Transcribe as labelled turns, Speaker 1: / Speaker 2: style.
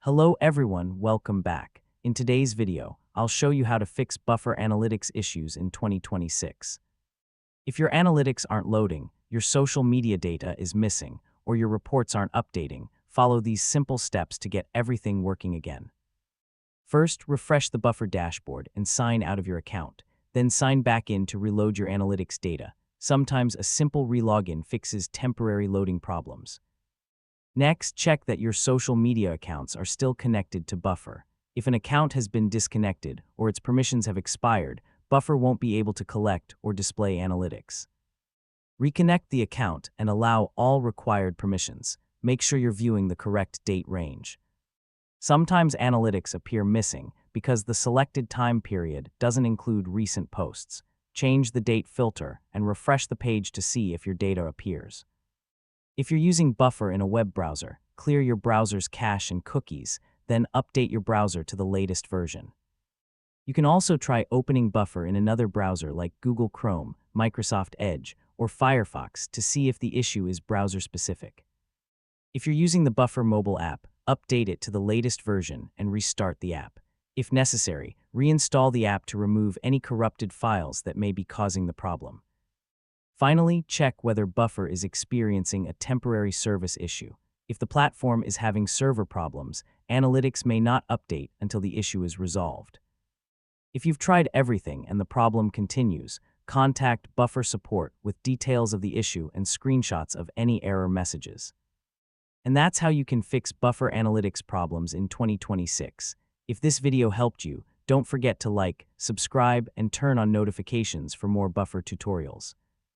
Speaker 1: Hello everyone, welcome back. In today's video, I'll show you how to fix buffer analytics issues in 2026. If your analytics aren't loading, your social media data is missing, or your reports aren't updating, follow these simple steps to get everything working again. First, refresh the buffer dashboard and sign out of your account. Then sign back in to reload your analytics data. Sometimes a simple relogin fixes temporary loading problems. Next, check that your social media accounts are still connected to Buffer. If an account has been disconnected or its permissions have expired, Buffer won't be able to collect or display analytics. Reconnect the account and allow all required permissions. Make sure you're viewing the correct date range. Sometimes analytics appear missing because the selected time period doesn't include recent posts. Change the date filter and refresh the page to see if your data appears. If you're using Buffer in a web browser, clear your browser's cache and cookies, then update your browser to the latest version. You can also try opening Buffer in another browser like Google Chrome, Microsoft Edge, or Firefox to see if the issue is browser-specific. If you're using the Buffer mobile app, update it to the latest version and restart the app. If necessary, reinstall the app to remove any corrupted files that may be causing the problem. Finally, check whether Buffer is experiencing a temporary service issue. If the platform is having server problems, analytics may not update until the issue is resolved. If you've tried everything and the problem continues, contact Buffer support with details of the issue and screenshots of any error messages. And that's how you can fix Buffer analytics problems in 2026. If this video helped you, don't forget to like, subscribe, and turn on notifications for more Buffer tutorials.